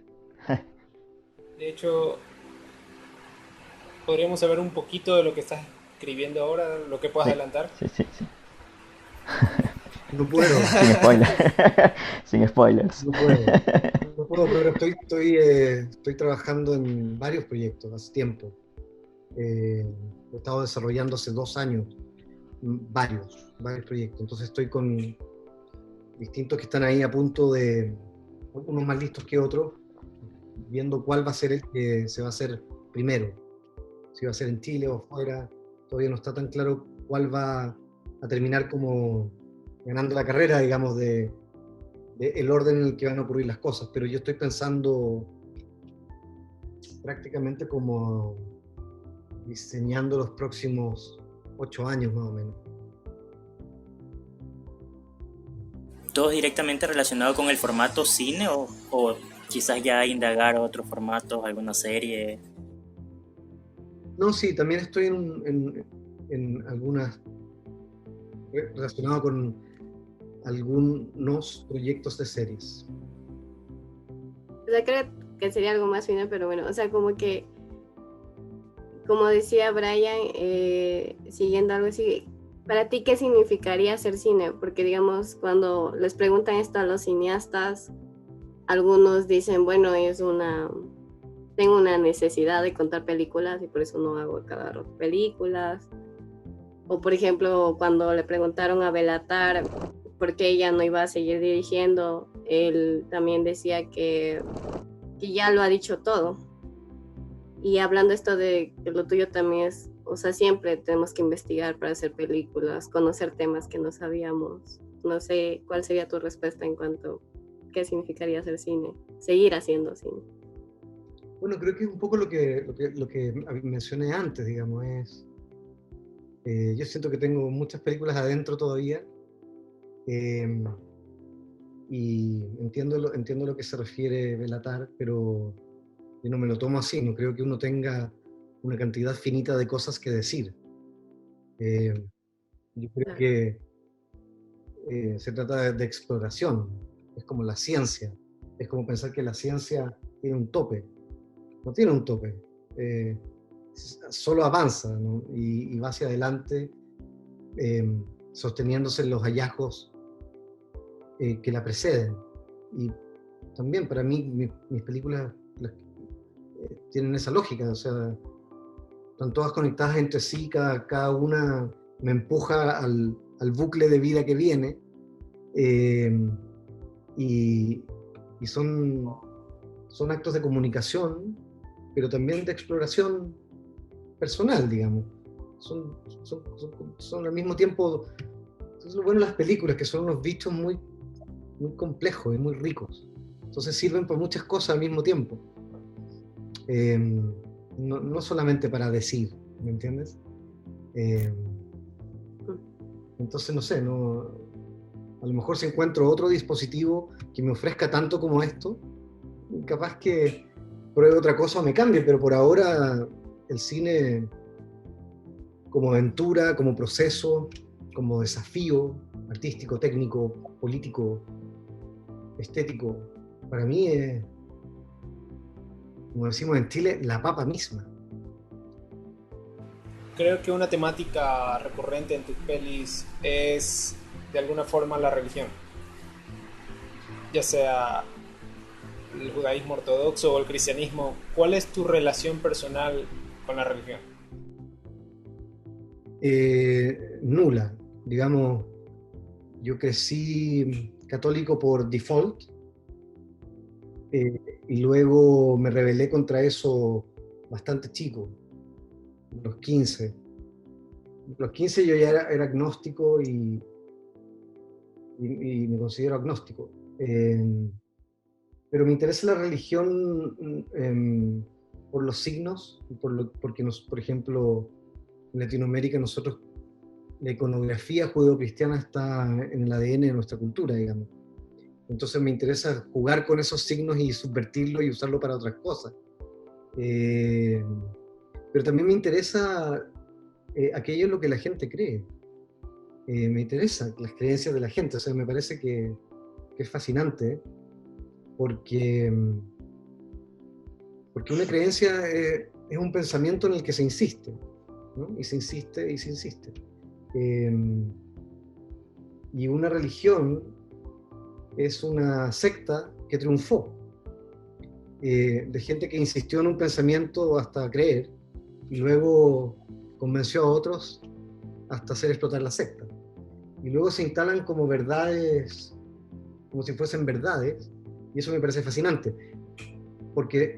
De hecho, podríamos saber un poquito de lo que estás escribiendo ahora, lo que puedas Sí, adelantar. sí. No puedo, Sin spoilers. Sin spoilers. no puedo. No puedo, pero estoy trabajando en varios proyectos hace tiempo. He estado desarrollando hace 2 años varios proyectos. Entonces estoy con distintos que están ahí a punto de, unos más listos que otros, viendo cuál va a ser el que se va a hacer primero. Si va a ser en Chile o afuera, todavía no está tan claro cuál va a terminar como ganando la carrera, digamos, de el orden en el que van a ocurrir las cosas. Pero yo estoy pensando prácticamente como diseñando los próximos 8 años más o menos. ¿Todo directamente relacionado con el formato cine o quizás ya indagar otros formatos, alguna serie? No, sí, también estoy en algunas relacionado con algunos proyectos de series. O sea, creo que sería algo más fino, pero bueno, o sea, como que, como decía Brian, siguiendo algo así, para ti, ¿qué significaría hacer cine? Porque, digamos, cuando les preguntan esto a los cineastas, algunos dicen, bueno, tengo una necesidad de contar películas y por eso no hago cada rato películas. O, por ejemplo, cuando le preguntaron a Belatar por qué ella no iba a seguir dirigiendo, él también decía que ya lo ha dicho todo. Y hablando esto de que lo tuyo también es, o sea, siempre tenemos que investigar para hacer películas, conocer temas que no sabíamos. No sé cuál sería tu respuesta en cuanto a qué significaría hacer cine, seguir haciendo cine. Bueno, creo que es un poco lo que mencioné antes, digamos, yo siento que tengo muchas películas adentro todavía, y entiendo lo que se refiere Belatar, pero yo no me lo tomo así. No creo que uno tenga una cantidad finita de cosas que decir. Yo creo que se trata de exploración, es como la ciencia, es como pensar que la ciencia tiene un tope. No tiene un tope, solo avanza, ¿no? y va hacia adelante, sosteniéndose en los hallazgos que la preceden. Y también para mí mis películas tienen esa lógica, o sea, están todas conectadas entre sí, cada una me empuja al bucle de vida que viene, y son actos de comunicación, pero también de exploración personal, digamos. Son al mismo tiempo, eso es lo bueno de las películas, que son unos bichos muy, muy complejos y muy ricos. Entonces sirven para muchas cosas al mismo tiempo. No solamente para decir, ¿me entiendes? Entonces, no sé, a lo mejor si encuentro otro dispositivo que me ofrezca tanto como esto, capaz que pruebe otra cosa o me cambie, pero por ahora el cine como aventura, como proceso, como desafío artístico, técnico, político, estético, para mí es, como decimos en Chile, la papa misma. Creo que una temática recurrente en tus pelis es de alguna forma la religión, ya sea el judaísmo ortodoxo o el cristianismo. ¿Cuál es tu relación personal con la religión? Nula, digamos. Yo crecí católico por default, y luego me rebelé contra eso bastante chico, a los 15. A los 15 yo ya era agnóstico y y me considero agnóstico. Pero me interesa la religión por los signos, porque por ejemplo, en Latinoamérica nosotros, la iconografía judeocristiana está en el ADN de nuestra cultura, digamos. Entonces me interesa jugar con esos signos y subvertirlo y usarlo para otras cosas. Pero también me interesa aquello en lo que la gente cree. Me interesa las creencias de la gente, o sea, me parece que es fascinante, porque una creencia es un pensamiento en el que se insiste, ¿no? Y se insiste y se insiste. Y una religión es una secta que triunfó, de gente que insistió en un pensamiento hasta creer, y luego convenció a otros hasta hacer explotar la secta. Y luego se instalan como verdades, como si fuesen verdades, y eso me parece fascinante, porque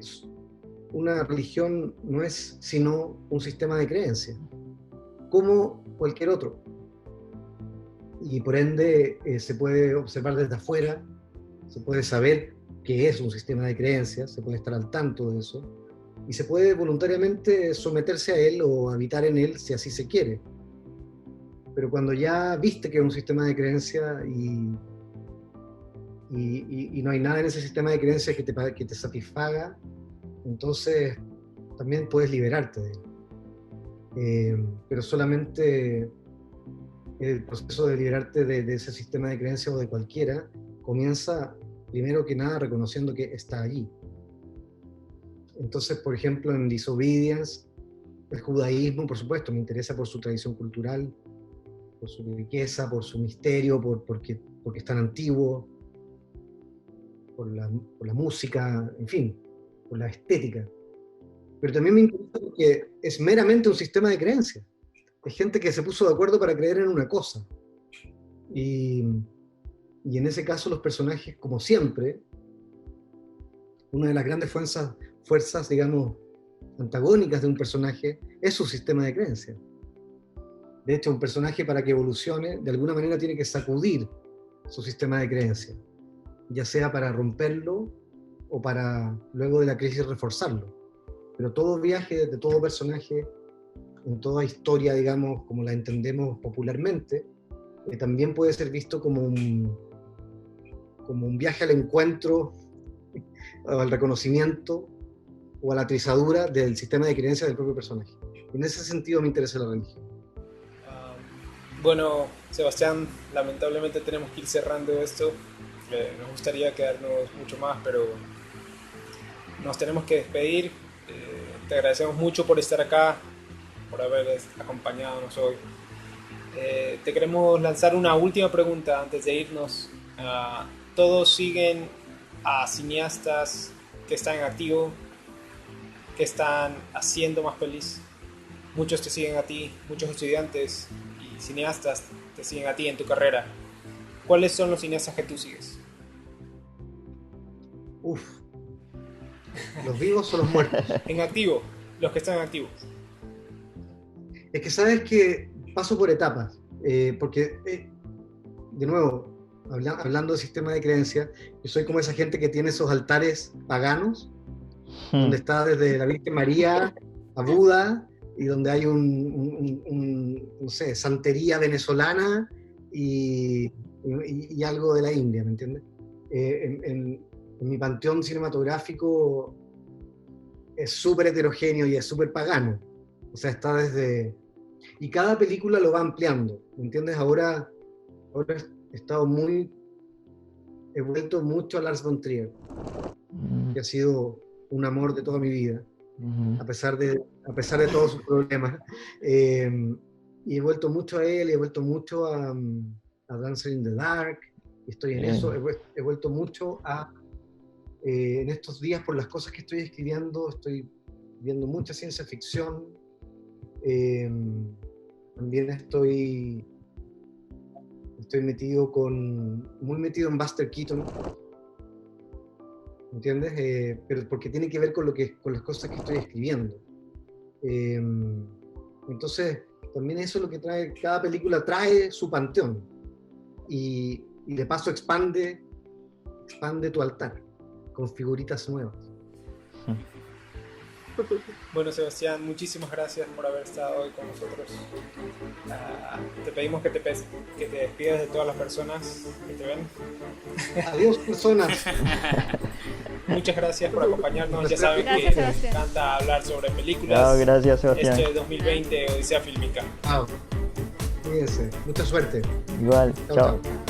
una religión no es sino un sistema de creencias, como cualquier otro. Y por ende se puede observar desde afuera, se puede saber qué es un sistema de creencias, se puede estar al tanto de eso, y se puede voluntariamente someterse a él o habitar en él si así se quiere. Pero cuando ya viste que es un sistema de creencias y no hay nada en ese sistema de creencias que te satisfaga, entonces también puedes liberarte de él. Pero solamente el proceso de liberarte de ese sistema de creencias o de cualquiera comienza primero que nada reconociendo que está allí. Entonces, por ejemplo, en Disobedience, el judaísmo, por supuesto, me interesa por su tradición cultural, por su riqueza, por su misterio, porque es tan antiguo, por la música, en fin, por la estética. Pero también me interesa porque es meramente un sistema de creencias. Es gente que se puso de acuerdo para creer en una cosa. Y en ese caso los personajes, como siempre, una de las grandes fuerzas, digamos, antagónicas de un personaje es su sistema de creencias. De hecho, un personaje para que evolucione, de alguna manera tiene que sacudir su sistema de creencias, ya sea para romperlo o para, luego de la crisis, reforzarlo. Pero todo viaje de todo personaje, en toda historia, digamos, como la entendemos popularmente, también puede ser visto como un viaje al encuentro, al reconocimiento o a la trizadura del sistema de creencias del propio personaje. En ese sentido me interesa la religión. Bueno, Sebastián, lamentablemente tenemos que ir cerrando esto. Nos gustaría quedarnos mucho más, pero nos tenemos que despedir. Te agradecemos mucho por estar acá, por haber acompañadonos hoy. Te queremos lanzar una última pregunta antes de irnos. ¿Todos siguen a cineastas que están en activo, que están haciendo más feliz? Muchos te siguen a ti, muchos estudiantes y cineastas te siguen a ti en tu carrera. ¿Cuáles son los cineastas que tú sigues? ¿Los vivos o los muertos? En activo, los que están en activo. Es que sabes que paso por etapas, porque, de nuevo, hablando del sistema de creencias, yo soy como esa gente que tiene esos altares paganos, donde está desde la Virgen María a Buda, y donde hay no sé, santería venezolana y algo de la India, ¿me entiendes? En mi panteón cinematográfico es súper heterogéneo y es súper pagano. O sea, está desde... Y cada película lo va ampliando, ¿me entiendes? Ahora he vuelto mucho a Lars von Trier, que ha sido un amor de toda mi vida, a pesar de todos sus problemas. Y he vuelto mucho a él, he vuelto mucho a Dancer in the Dark, y estoy en eso. He vuelto mucho en estos días, por las cosas que estoy escribiendo, estoy viendo mucha ciencia ficción. También estoy muy metido en Buster Keaton, ¿entiendes? Pero porque tiene que ver con las cosas que estoy escribiendo. Entonces, también eso es lo que trae, cada película trae su panteón. Y y de paso expande tu altar con figuritas nuevas. Bueno, Sebastián, muchísimas gracias por haber estado hoy con nosotros. Te pedimos que te despidas de todas las personas que te ven. Adiós, personas. Muchas gracias por acompañarnos. Ya saben Gracias, que Sebastián. me encanta hablar sobre películas. Chao, gracias, Sebastián. Este 2020 Odisea Fílmica. Chao. Cuídense. Mucha suerte. Igual, Chao, chao. chao.